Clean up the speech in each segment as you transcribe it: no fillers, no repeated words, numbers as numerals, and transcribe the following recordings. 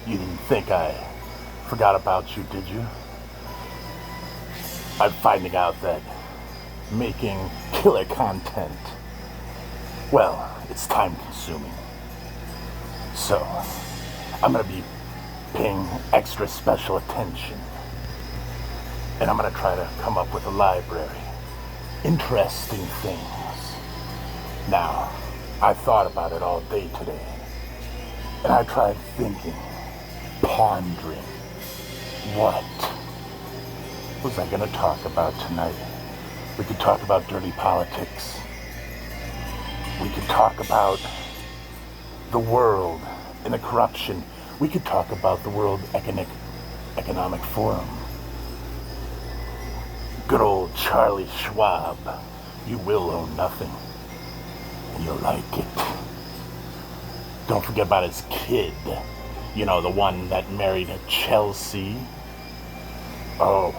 You didn't think I forgot about you, did you? I'm finding out that making killer content, well, it's time consuming. So, I'm gonna be paying extra special attention. And I'm gonna try to come up with a library. Interesting things. Now, I thought about it all day today. And I tried thinking, pondering, what was I gonna talk about tonight? We could talk about dirty politics. We could talk about the world and the corruption. We could talk about the World Economic Forum. Good old Charlie Schwab. You will own nothing. And you'll like it. Don't forget about his kid. You know, the one that married Chelsea. Oh,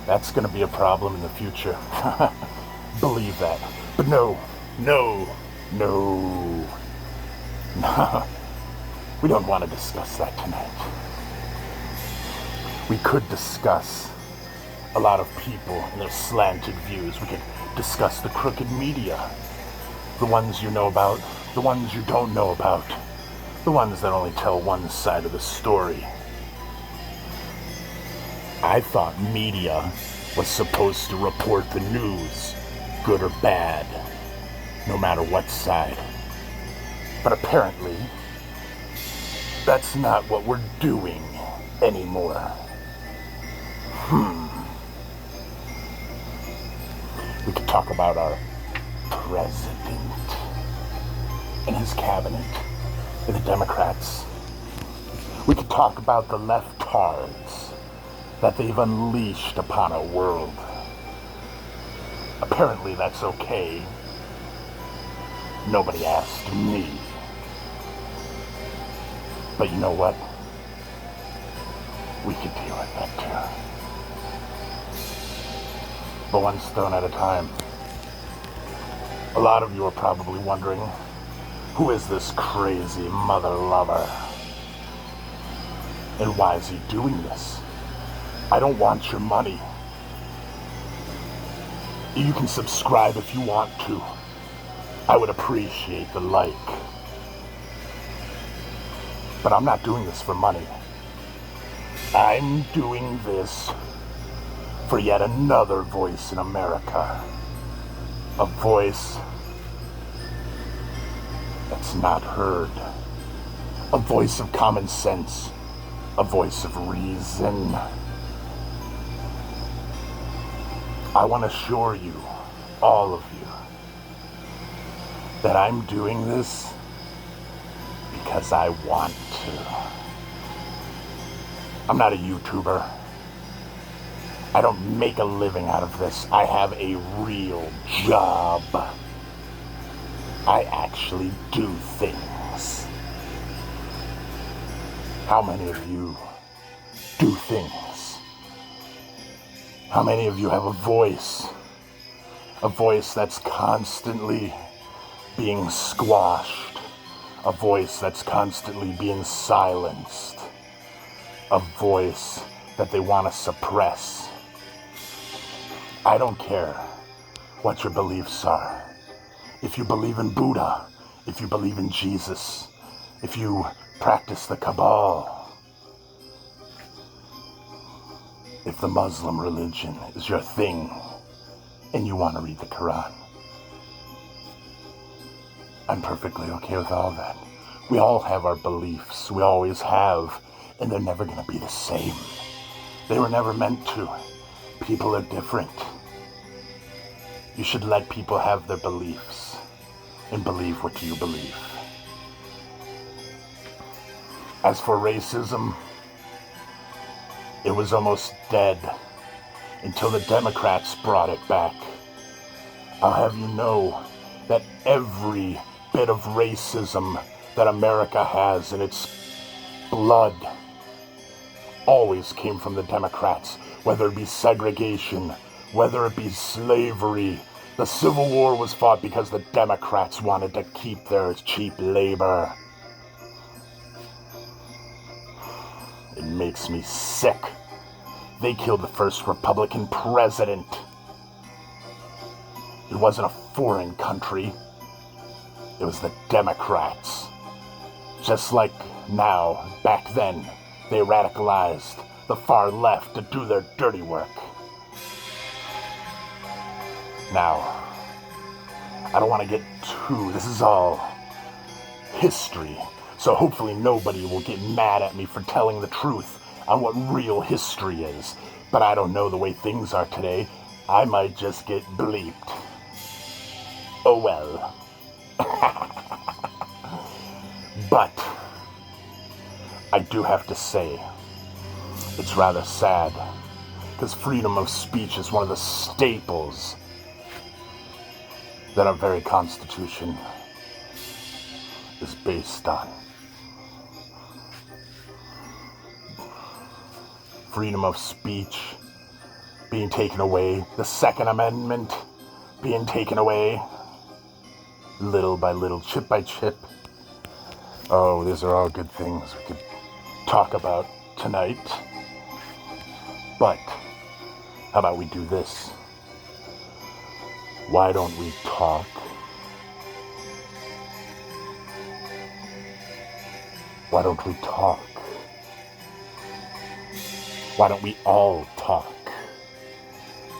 that's gonna be a problem in the future. Believe that. But no. We don't want to discuss that tonight. We could discuss a lot of people and their slanted views. We could discuss the crooked media. The ones you know about, the ones you don't know about. The ones that only tell one side of the story. I thought media was supposed to report the news, good or bad, no matter what side. But apparently, that's not what we're doing anymore. We could talk about our president and his cabinet and the Democrats. We could talk about the leftards that they've unleashed upon our world. Apparently that's okay. Nobody asked me. But you know what? We could deal with that too. But one stone at a time. A lot of you are probably wondering, who is this crazy mother lover? And why is he doing this? I don't want your money. You can subscribe if you want to. I would appreciate the like. But I'm not doing this for money. I'm doing this for yet another voice in America. A voice that's not heard. A voice of common sense. A voice of reason. I want to assure you, all of you, that I'm doing this because I want to. I'm not a YouTuber. I don't make a living out of this. I have a real job. I actually do things. How many of you do things? How many of you have a voice? A voice that's constantly being squashed. A voice that's constantly being silenced. A voice that they want to suppress. I don't care what your beliefs are. If you believe in Buddha, if you believe in Jesus, if you practice the Kabbalah, if the Muslim religion is your thing and you want to read the Quran, I'm perfectly okay with all that. We all have our beliefs. We always have. And they're never going to be the same. They were never meant to. People are different. You should let people have their beliefs and believe what you believe. As for racism, it was almost dead until the Democrats brought it back. I'll have you know that every bit of racism that America has in its blood always came from the Democrats, whether it be segregation, whether it be slavery. The Civil War was fought because the Democrats wanted to keep their cheap labor. It makes me sick. They killed the first Republican president. It wasn't a foreign country. It was the Democrats. Just like now, back then, they radicalized the far left to do their dirty work. Now, I don't want to get this is all history, so hopefully nobody will get mad at me for telling the truth on what real history is. But I don't know, the way things are today, I might just get bleeped. Oh well. But I do have to say, it's rather sad, because freedom of speech is one of the staples that our very Constitution is based on. Freedom of speech being taken away, the Second Amendment being taken away, little by little, chip by chip. Oh, these are all good things we could talk about tonight. But how about we do this? Why don't we talk? Why don't we talk? Why don't we all talk?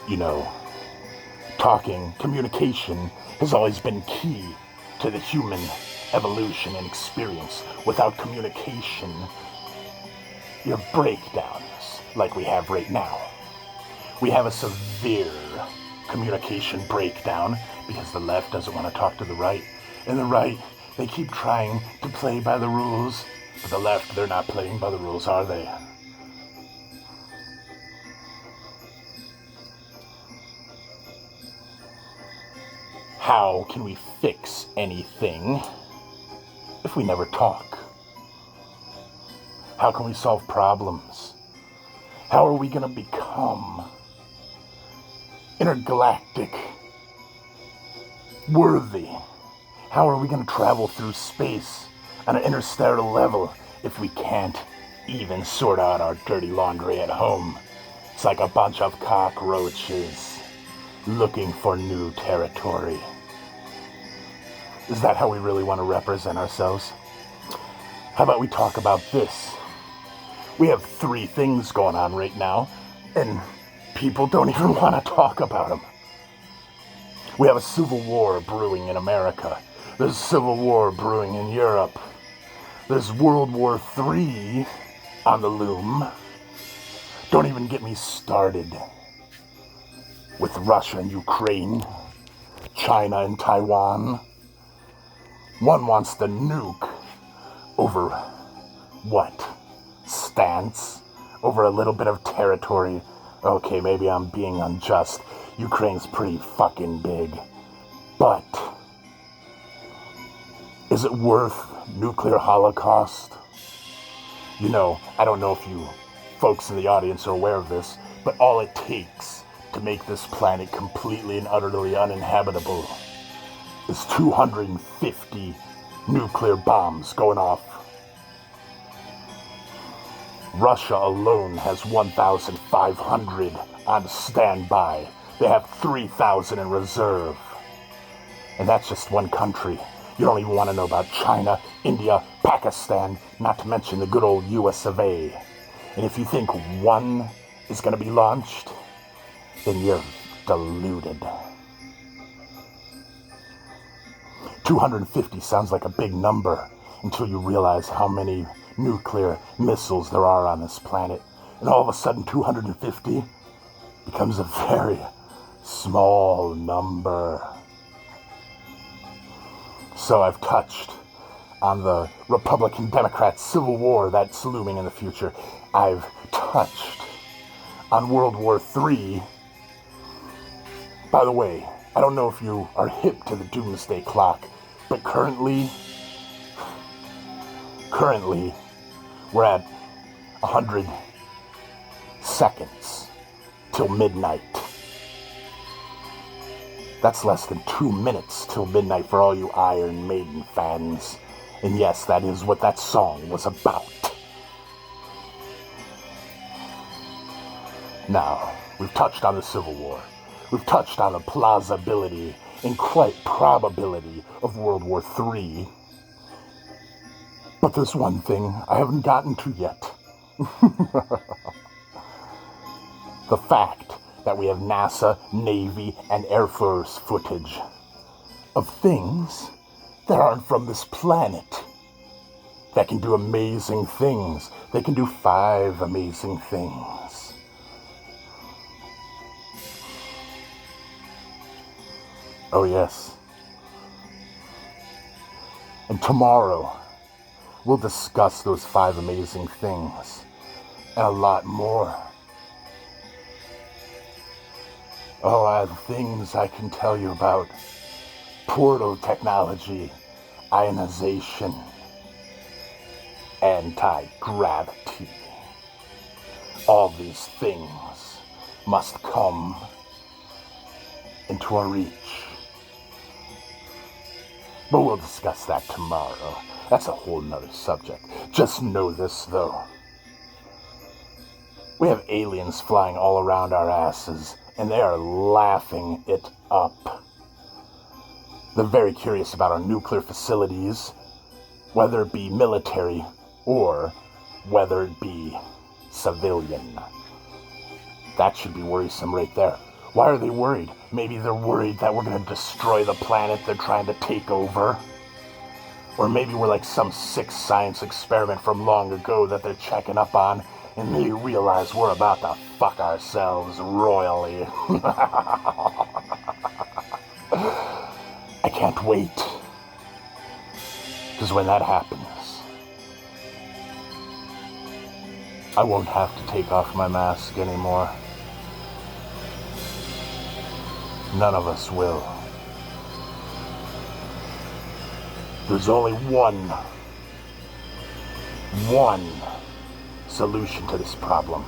You know, talking, communication has always been key to the human evolution and experience. Without communication, you have breakdowns like we have right now. We have a severe communication breakdown because the left doesn't want to talk to the right, and the right, they keep trying to play by the rules, but the left, they're not playing by the rules, are they? How can we fix anything if we never talk? How can we solve problems? How are we going to become intergalactic worthy? How are we going to travel through space on an interstellar level if we can't even sort out our dirty laundry at home? It's like a bunch of cockroaches looking for new territory. Is that how we really want to represent ourselves? How about we talk about this? We have 3 things going on right now, and people don't even want to talk about them. We have a civil war brewing in America. There's a civil war brewing in Europe. There's World War III on the loom. Don't even get me started with Russia and Ukraine, China and Taiwan. One wants to nuke over what? Stance? Over a little bit of territory. Okay, maybe I'm being unjust. Ukraine's pretty fucking big. But is it worth nuclear holocaust? You know, I don't know if you folks in the audience are aware of this, but all it takes to make this planet completely and utterly uninhabitable is 250 nuclear bombs going off. Russia alone has 1,500 on standby. They have 3,000 in reserve. And that's just one country. You don't even want to know about China, India, Pakistan, not to mention the good old US of A. And if you think one is going to be launched, then you're deluded. 250 sounds like a big number until you realize how many nuclear missiles there are on this planet. And all of a sudden 250 becomes a very small number. So I've touched on the Republican-Democrat civil war that's looming in the future. I've touched on World War III. By the way, I don't know if you are hip to the doomsday clock, but currently, we're at 100 seconds till midnight. That's less than 2 minutes till midnight for all you Iron Maiden fans. And yes, that is what that song was about. Now, we've touched on the Civil War. We've touched on the plausibility and quite probability of World War III. But there's one thing I haven't gotten to yet. The fact that we have NASA, Navy, and Air Force footage of things that aren't from this planet, that can do amazing things. They can do 5 amazing things. Oh yes. And tomorrow, we'll discuss those 5 amazing things and a lot more. Oh, I have things I can tell you about. Portal technology, ionization, anti-gravity. All these things must come into our reach. But we'll discuss that tomorrow. That's a whole nother subject. Just know this, though. We have aliens flying all around our asses, and they are laughing it up. They're very curious about our nuclear facilities, whether it be military or whether it be civilian. That should be worrisome right there. Why are they worried? Maybe they're worried that we're going to destroy the planet they're trying to take over. Or maybe we're like some sick science experiment from long ago that they're checking up on, and they realize we're about to fuck ourselves royally. I can't wait. Because when that happens, I won't have to take off my mask anymore. None of us will. There's only one solution to this problem.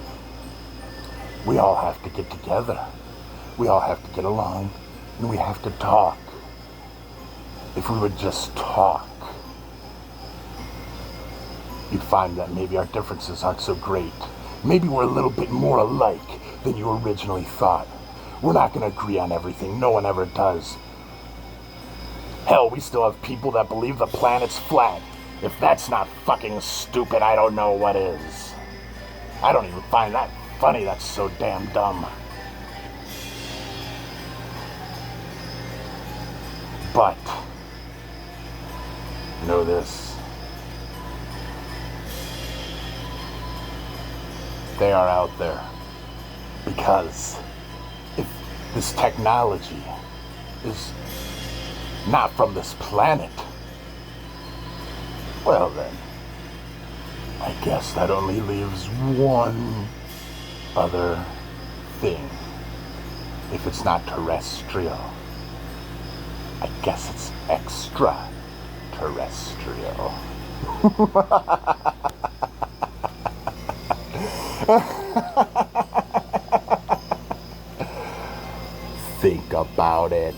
We all have to get together. We all have to get along, and we have to talk. If we would just talk, you'd find that maybe our differences aren't so great. Maybe we're a little bit more alike than you originally thought. We're not going to agree on everything. No one ever does. Hell, we still have people that believe the planet's flat. If that's not fucking stupid, I don't know what is. I don't even find that funny. That's so damn dumb. But know this. They are out there. Because if this technology is not from this planet, well then, I guess that only leaves one other thing. If it's not terrestrial, I guess it's extraterrestrial. Think about it.